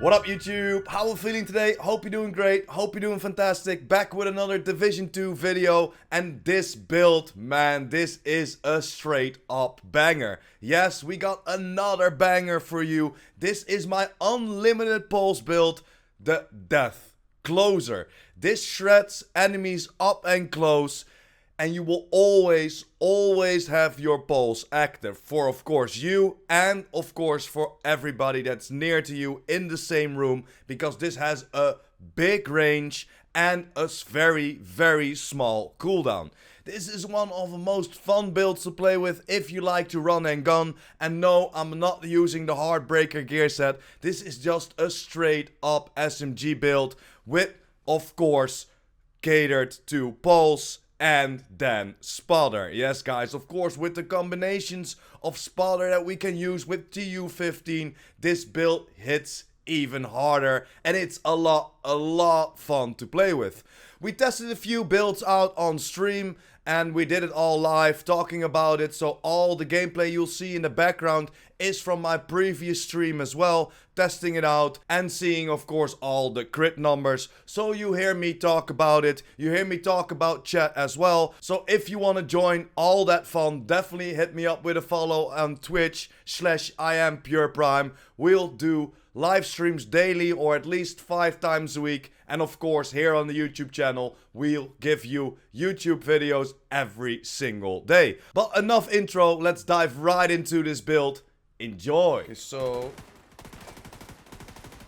What up YouTube? How are we feeling today? Hope you're doing great. Hope you're doing fantastic. Back with another Division 2 video. And this build, man, this is a straight up banger. Yes, we got another banger for you. This is my unlimited pulse build, the Death Closer. This shreds enemies up and close. And you will always have your pulse active for, of course, you and, of course, for everybody that's near to you in the same room. Because this has a big range and a very small cooldown. This is one of the most fun builds to play with if you like to run and gun. And no, I'm not using the Heartbreaker gear set. This is just a straight up SMG build with, of course, catered to pulse and then spotter. Yes guys, of course, with the combinations of spotter that we can use with TU15, this build hits even harder and it's a lot fun to play with. We tested a few builds out on stream and we did it all live, talking about it, so all the gameplay you'll see in the background is from my previous stream as well, testing it out and seeing, of course, all the crit numbers. So you hear me talk about it, you hear me talk about chat as well. So if you want to join all that fun, definitely hit me up with a follow on Twitch /IamPurePrime. We'll do live streams daily or at least 5 times a week. And of course, here on the YouTube channel, we'll give you YouTube videos every single day. But enough intro, let's dive right into this build. Enjoy!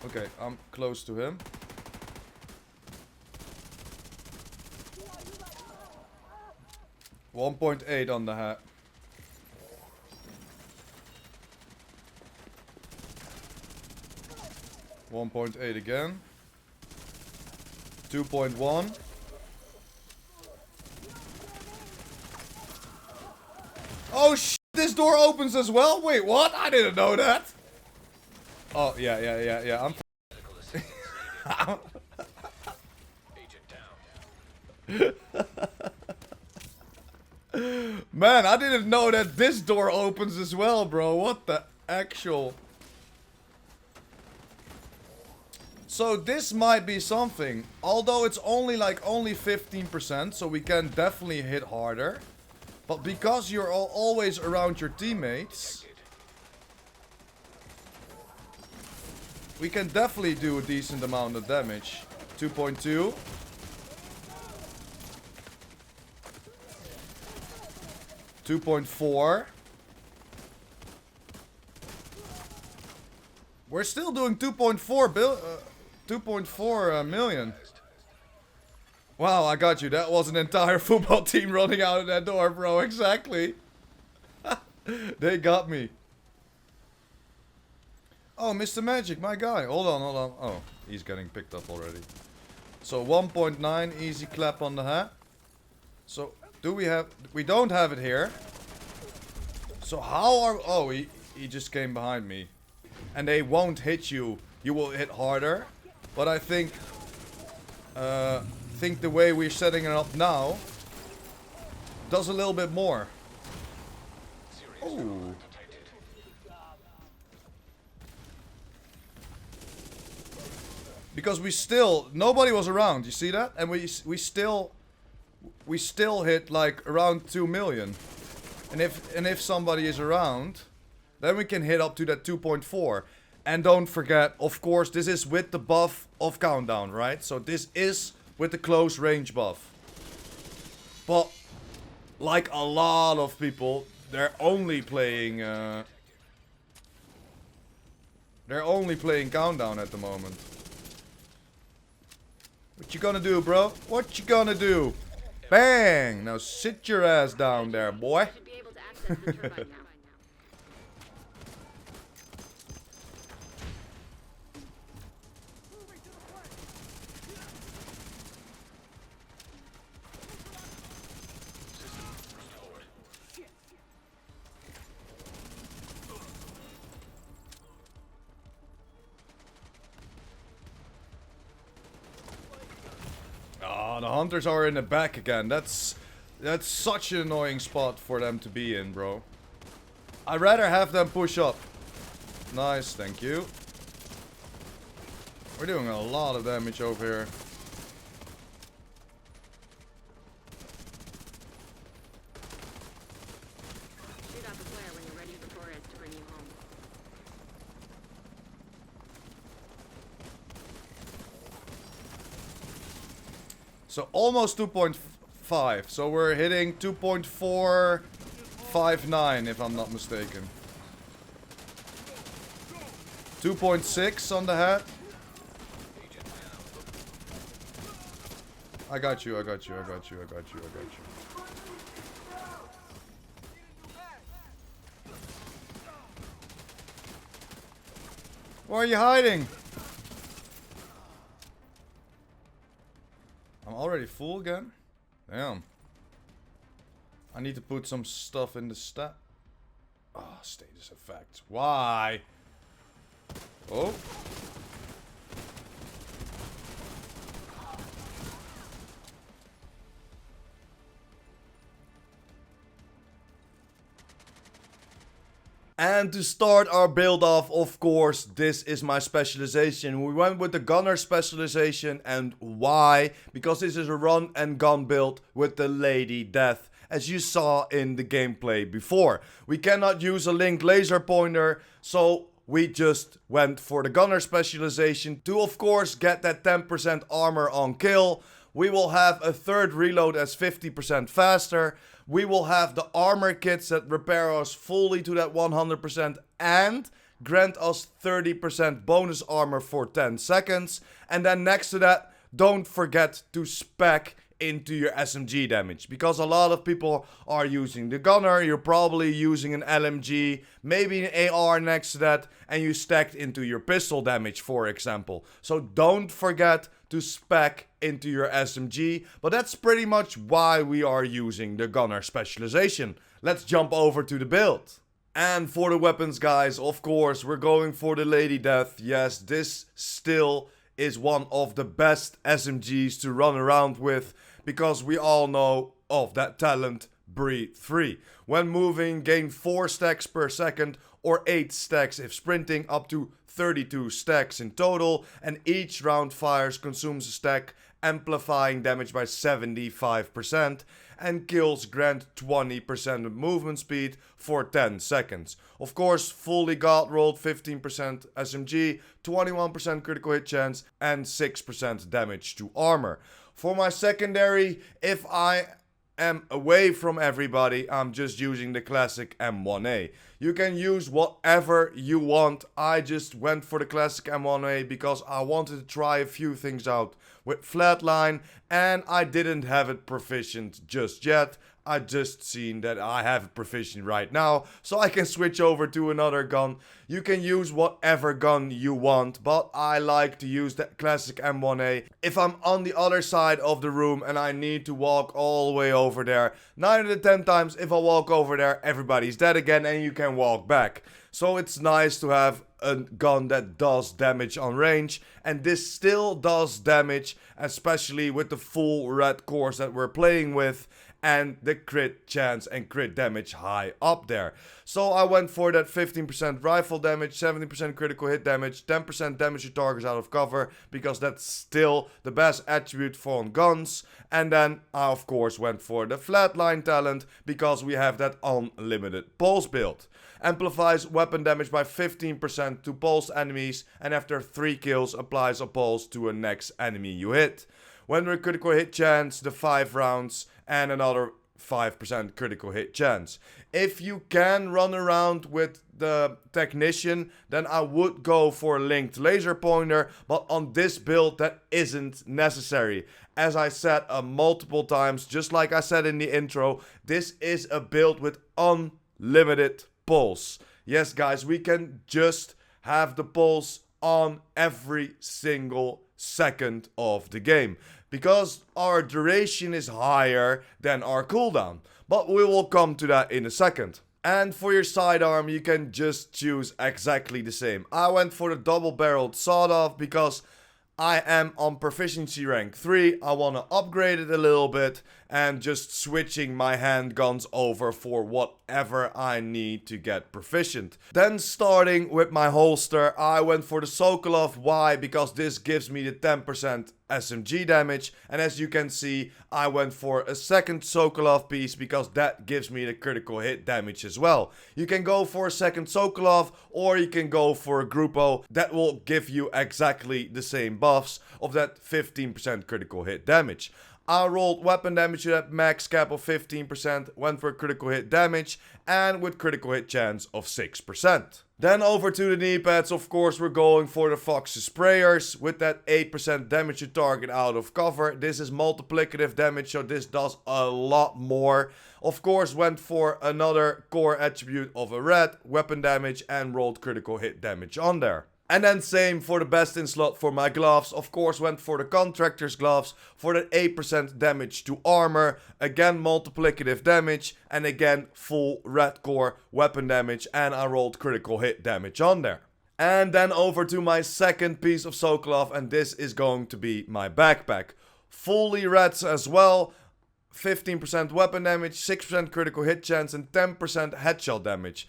Okay, I'm close to him. .8 on the hat. .8 again. 2.1. Oh sh! This door opens as well? Wait, what? I didn't know that. Oh, yeah. Man, I didn't know that this door opens as well, bro. What the actual... So this might be something, although it's only 15%, so we can definitely hit harder. But because you're always around your teammates, we can definitely do a decent amount of damage. 2.2. .4. We're still doing 2.4 million. Wow, I got you. That was an entire football team running out of that door, bro. Exactly. They got me. Oh, Mr. Magic, my guy. Hold on. Oh, he's getting picked up already. So 1.9, easy clap on the hat. So, do we have... We don't have it here. So how are... Oh, he just came behind me. And they won't hit you. You will hit harder. But I think the way we're setting it up now does a little bit more. Oh. Because we still... Nobody was around. You see that? And we still hit like around 2 million. And if somebody is around, then we can hit up to that 2.4. And don't forget, of course, this is with the buff of countdown, right? So this is with the close range buff. But like a lot of people, they're only playing countdown at the moment. What you gonna do, bro? What you gonna do? Bang! Now sit your ass down there, boy. Oh, the hunters are in the back again. That's such an annoying spot for them to be in, bro. I'd rather have them push up. Nice, thank you. We're doing a lot of damage over here. Shoot out the flare when you're ready for Torres to bring you home. So almost 2.5. So we're hitting 2.459 if I'm not mistaken. 2.6 on the head. I got you, I got you, I got you, I got you, I got you. Where are you hiding? I'm already full again? Damn. I need to put some stuff in the stat. Oh, status effects. Why? Oh. And to start our build off, of course, this is my specialization. We went with the gunner specialization, and why? Because this is a run and gun build with the Lady Death, as you saw in the gameplay before. We cannot use a linked laser pointer, so we just went for the gunner specialization to, of course, get that 10% armor on kill. We will have a third reload as 50% faster. We will have the armor kits that repair us fully to that 100% and grant us 30% bonus armor for 10 seconds. And then next to that, don't forget to spec into your SMG damage, because a lot of people are using the gunner. You're probably using an LMG, maybe an AR next to that, and you stacked into your pistol damage, for example. So don't forget to spec into your SMG, but that's pretty much why we are using the gunner specialization. Let's jump over to the build. And for the weapons, guys, of course, we're going for the Lady Death. Yes, this still is one of the best SMGs to run around with, because we all know of that talent, Breathe 3. When moving, gain 4 stacks per second or 8 stacks if sprinting, up to 32 stacks in total, and each round fires consumes a stack, amplifying damage by 75%, and kills grant 20% movement speed for 10 seconds. Of course, fully god rolled, 15% SMG, 21% critical hit chance, and 6% damage to armor. For my secondary, if I am away from everybody, I'm just using the classic M1A. You can use whatever you want. I just went for the classic M1A because I wanted to try a few things out with flatline, and I didn't have it proficient just yet. I just seen that I have it proficient right now, so I can switch over to another gun. You can use whatever gun you want, but I like to use that classic M1A. If I'm on the other side of the room and I need to walk all the way over there, 9 out of 10 times if I walk over there, everybody's dead again and you can walk back. So it's nice to have a gun that does damage on range, and this still does damage, especially with the full red cores that we're playing with, and the crit chance and crit damage high up there. So I went for that 15% rifle damage, 70% critical hit damage, 10% damage to targets out of cover, because that's still the best attribute for on guns. And then I of course went for the flatline talent, because we have that unlimited pulse build. Amplifies weapon damage by 15% to pulse enemies, and after 3 kills applies a pulse to a next enemy you hit. When with critical hit chance, the 5 rounds, and another 5% critical hit chance. If you can run around with the technician, then I would go for a linked laser pointer, but on this build that isn't necessary. As I said multiple times, just like I said in the intro, this is a build with unlimited pulse. Yes guys, we can just have the pulse on every single second of the game, because our duration is higher than our cooldown, but we will come to that in a second. And for your sidearm, you can just choose exactly the same. I went for the double-barreled sawed-off because I am on proficiency rank 3. I want to upgrade it a little bit, and just switching my handguns over for whatever I need to get proficient. Then starting with my holster, I went for the Sokolov. Why? Because this gives me the 10% SMG damage, and as you can see, I went for a second Sokolov piece because that gives me the critical hit damage as well. You can go for a second Sokolov, or you can go for a GOOO. That will give you exactly the same buffs of that 15% critical hit damage. I rolled weapon damage at max cap of 15%, went for critical hit damage, and with critical hit chance of 6%. Then over to the knee pads, of course we're going for the Fox sprayers with that 8% damage to target out of cover. This is multiplicative damage, so this does a lot more. Of course went for another core attribute of a red, weapon damage, and rolled critical hit damage on there. And then same for the best in slot for my gloves. Of course went for the contractor's gloves for that 8% damage to armor. Again multiplicative damage, and again full red core weapon damage, and I rolled critical hit damage on there. And then over to my second piece of Sokolov, and this is going to be my backpack. Fully reds as well. 15% weapon damage, 6% critical hit chance, and 10% headshot damage.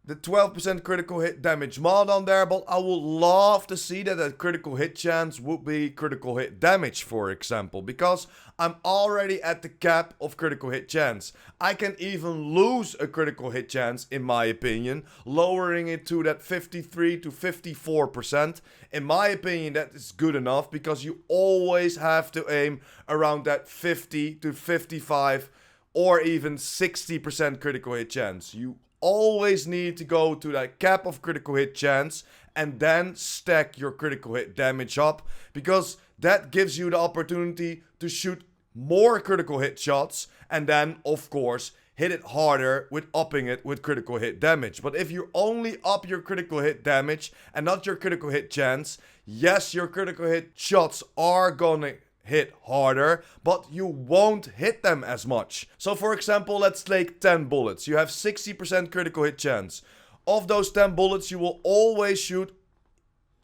The 12% critical hit damage mod on there, but I would love to see that critical hit chance would be critical hit damage, for example, because I'm already at the cap of critical hit chance. I can even lose a critical hit chance, in my opinion, lowering it to that 53 to 54%. In my opinion, that is good enough, because you always have to aim around that 50 to 55 or even 60% critical hit chance. You always need to go to that cap of critical hit chance and then stack your critical hit damage up, because that gives you the opportunity to shoot more critical hit shots and then of course hit it harder with upping it with critical hit damage. But if you only up your critical hit damage and not your critical hit chance, yes, your critical hit shots are gonna hit harder, but you won't hit them as much. So for example, let's take 10 bullets. You have 60% critical hit chance. Of those 10 bullets, you will always shoot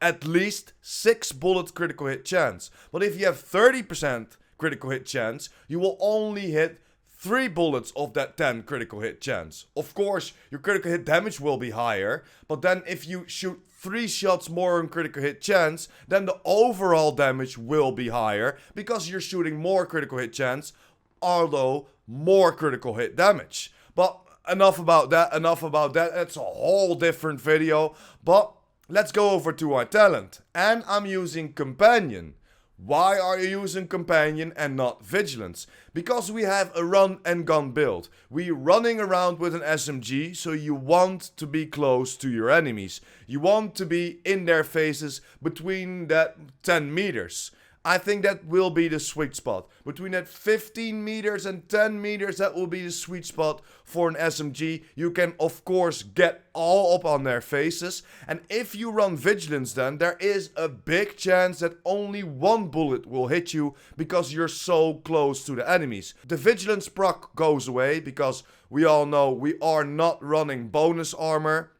at least 6 bullet critical hit chance. But if you have 30% critical hit chance, you will only hit 3 bullets of that 10 critical hit chance. Of course, your critical hit damage will be higher, but then if you shoot 3 shots more in critical hit chance, then the overall damage will be higher, because you're shooting more critical hit chance, although more critical hit damage. But enough about that, it's a whole different video. But let's go over to our talent, and I'm using Companion. Why are you using Companion and not Vigilance? Because we have a run and gun build. We're running around with an SMG, so you want to be close to your enemies. You want to be in their faces between that 10 meters. I think that will be the sweet spot. Between that 15 meters and 10 meters, that will be the sweet spot for an SMG. You can, of course, get all up on their faces. And if you run Vigilance, then there is a big chance that only 1 bullet will hit you, because you're so close to the enemies. The Vigilance proc goes away, because we all know we are not running bonus armor.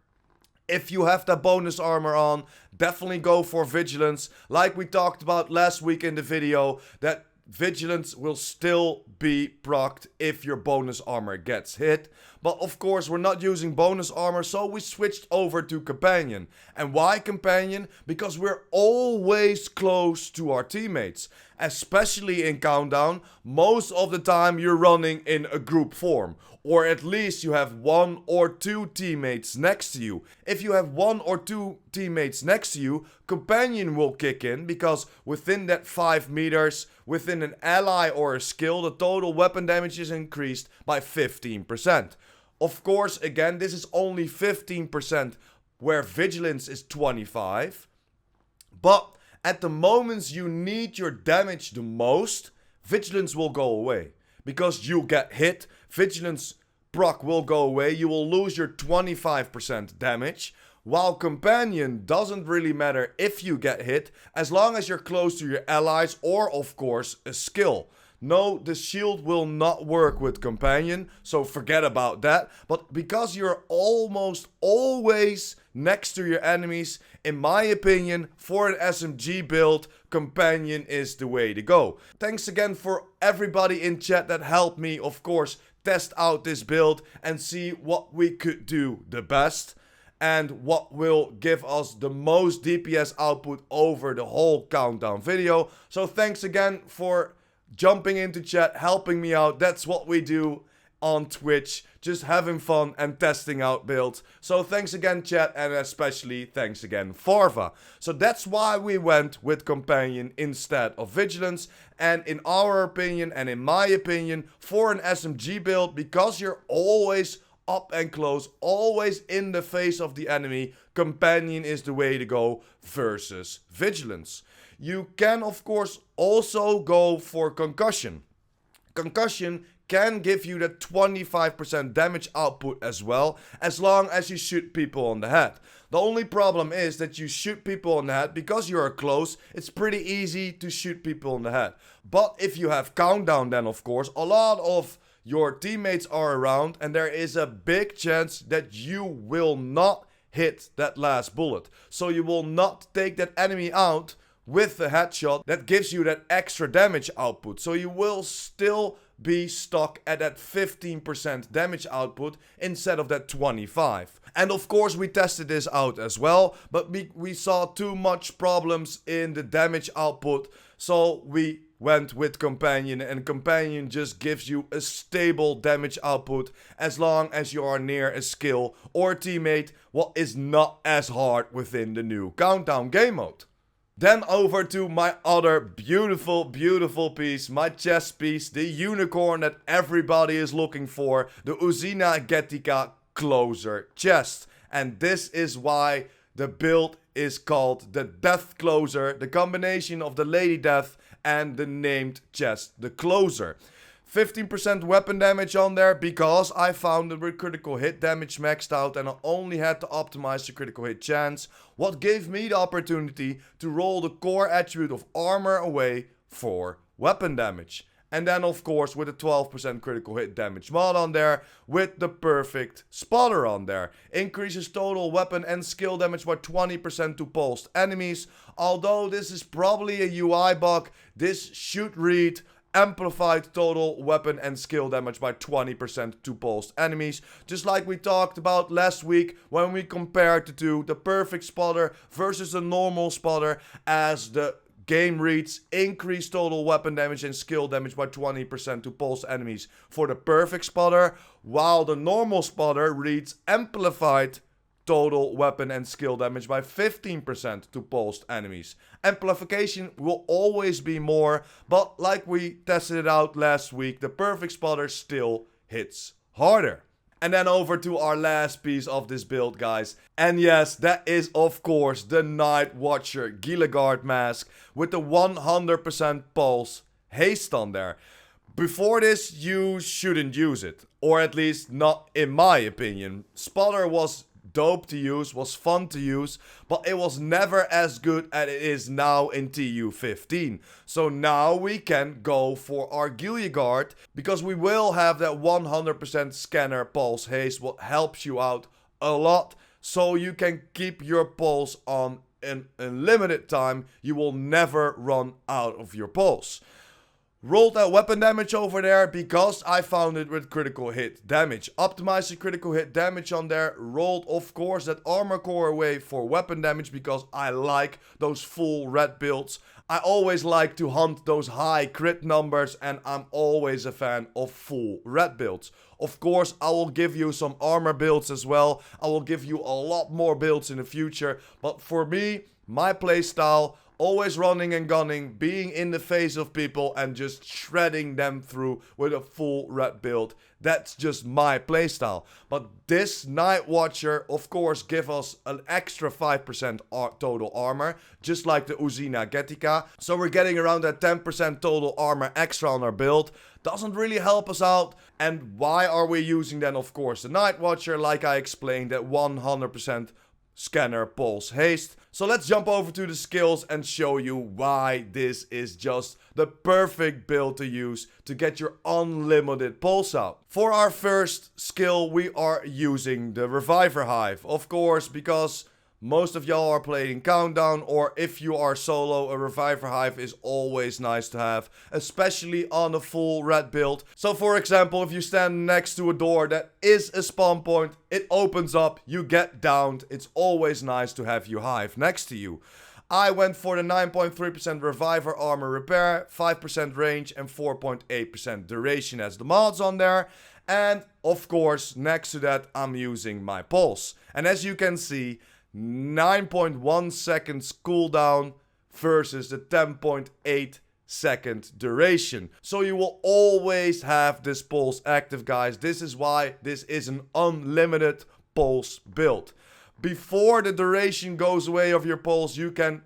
If you have that bonus armor on, definitely go for Vigilance. Like we talked about last week in the video, that Vigilance will still be procced if your bonus armor gets hit. But of course we're not using bonus armor, so we switched over to Companion. And why Companion? Because we're always close to our teammates. Especially in Countdown, most of the time you're running in a group form. Or at least you have 1 or 2 teammates next to you. If you have 1 or 2 teammates next to you, Companion will kick in, because within that 5 meters, within an ally or a skill, the total weapon damage is increased by 15%. Of course, again, this is only 15%, where Vigilance is 25%. But at the moments you need your damage the most, Vigilance will go away. Because you get hit, Vigilance proc will go away, you will lose your 25% damage. While Companion doesn't really matter if you get hit, as long as you're close to your allies or of course a skill. No, the shield will not work with companion, so forget about that. But because you're almost always next to your enemies, in my opinion, for an SMG build, companion is the way to go. Thanks again for everybody in chat that helped me, of course, test out this build and see what we could do the best and what will give us the most DPS output over the whole countdown video. So thanks again for jumping into chat, helping me out. That's what we do on Twitch, just having fun and testing out builds. So thanks again chat, and especially thanks again Farva. So that's why we went with companion instead of vigilance, and in our opinion and in my opinion, for an SMG build, because you're always up and close, always in the face of the enemy, companion is the way to go versus vigilance. You can of course also go for concussion. Concussion can give you that 25% damage output as well, as long as you shoot people on the head. The only problem is that you shoot people on the head, because you are close, it's pretty easy to shoot people on the head. But if you have countdown, then of course a lot of your teammates are around, and there is a big chance that you will not hit that last bullet. So you will not take that enemy out with the headshot that gives you that extra damage output. So you will still be stuck at that 15% damage output instead of that 25. And of course we tested this out as well, but we saw too much problems in the damage output, so we went with companion, and companion just gives you a stable damage output as long as you are near a skill or teammate, what is not as hard within the new countdown game mode. Then over to my other beautiful piece, my chess piece, the unicorn that everybody is looking for, the Uzina Getica closer chest. And this is why the build is called the Death Closer, the combination of the Lady Death and the named chest, the closer. 15% weapon damage on there, because I found it with critical hit damage maxed out and I only had to optimize the critical hit chance, what gave me the opportunity to roll the core attribute of armor away for weapon damage. And then of course with a 12% critical hit damage mod on there, with the perfect spotter on there. Increases total weapon and skill damage by 20% to pulsed enemies. Although this is probably a UI bug, this should read amplified total weapon and skill damage by 20% to pulsed enemies. Just like we talked about last week when we compared the two, the perfect spotter versus the normal spotter, as the game reads increased total weapon damage and skill damage by 20% to pulsed enemies for the perfect spotter, while the normal spotter reads amplified total weapon and skill damage by 15% to pulsed enemies. Amplification will always be more, but like we tested it out last week, the perfect spotter still hits harder. And then over to our last piece of this build, guys. And yes, that is of course the Night Watcher Gilligard mask with the 100% pulse haste on there. Before this, you shouldn't use it, or at least not in my opinion. Spotter was dope to use, was fun to use, but it was never as good as it is now in TU15. So now we can go for our Gilligard, because we will have that 100% scanner pulse haste, what helps you out a lot, so you can keep your pulse on an unlimited time. You will never run out of your pulse. Rolled that weapon damage over there because I found it with critical hit damage. Optimized the critical hit damage on there. Rolled of course that armor core away for weapon damage, because I like those full red builds. I always like to hunt those high crit numbers, and I'm always a fan of full red builds. Of course, I will give you some armor builds as well. I will give you a lot more builds in the future. But for me, my playstyle, always running and gunning, being in the face of people and just shredding them through with a full red build. That's just my playstyle. But this Night Watcher, of course, gives us an extra 5% total armor, just like the Uzina Getica. So we're getting around that 10% total armor extra on our build. Doesn't really help us out. And why are we using then, of course, the Night Watcher? Like I explained, that 100% scanner pulse haste. So let's jump over to the skills and show you why this is just the perfect build to use to get your unlimited pulse out. For our first skill, we are using the Reviver Hive. Of course, because most of y'all are playing Countdown, or if you are solo, a Reviver Hive is always nice to have, especially on a full red build. So for example, if you stand next to a door that is a spawn point, it opens up, you get downed, it's always nice to have your Hive next to you. I went for the 9.3% Reviver Armor Repair, 5% range and 4.8% duration as the mods on there. And of course, next to that, I'm using my pulse. And as you can see, 9.1 seconds cooldown versus the 10.8 second duration. So you will always have this pulse active, guys. This is why this is an unlimited pulse build. Before the duration goes away of your pulse, you can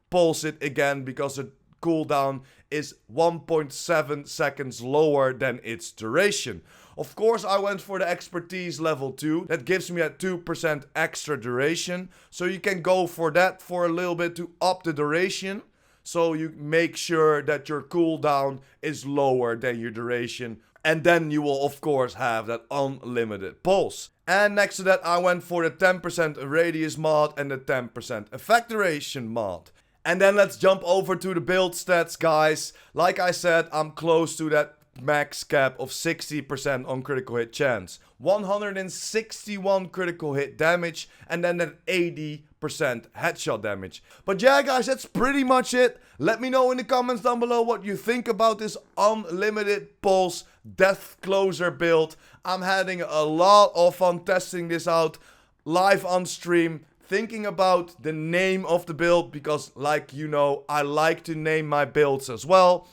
pulse it again because the cooldown is 1.7 seconds lower than its duration. Of course, I went for the expertise level 2. That gives me a 2% extra duration. So you can go for that for a little bit to up the duration. So you make sure that your cooldown is lower than your duration. And then you will, of course, have that unlimited pulse. And next to that, I went for the 10% radius mod and the 10% effect duration mod. And then let's jump over to the build stats, guys. Like I said, I'm close to that max cap of 60% on critical hit chance, 161 critical hit damage, and then that 80% headshot damage. But yeah, guys, that's pretty much it. Let me know in the comments down below what you think about this unlimited pulse death closer build. I'm having a lot of fun testing this out live on stream, thinking about the name of the build, because like you know, I like to name my builds as well.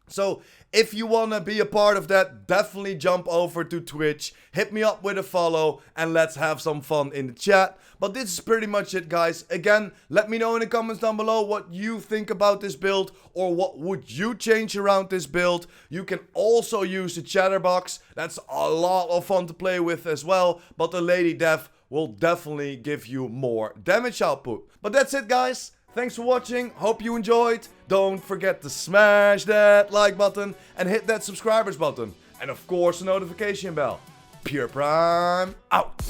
So if you want to be a part of that, definitely jump over to Twitch, hit me up with a follow, and let's have some fun in the chat. But this is pretty much it, guys. Again, let me know in the comments down below what you think about this build, or what would you change around this build. You can also use the chatterbox. That's a lot of fun to play with as well, but the Lady Death will definitely give you more damage output. But that's it, guys. Thanks for watching, hope you enjoyed. Don't forget to smash that like button and hit that subscribers button. And of course the notification bell. PurePrime out.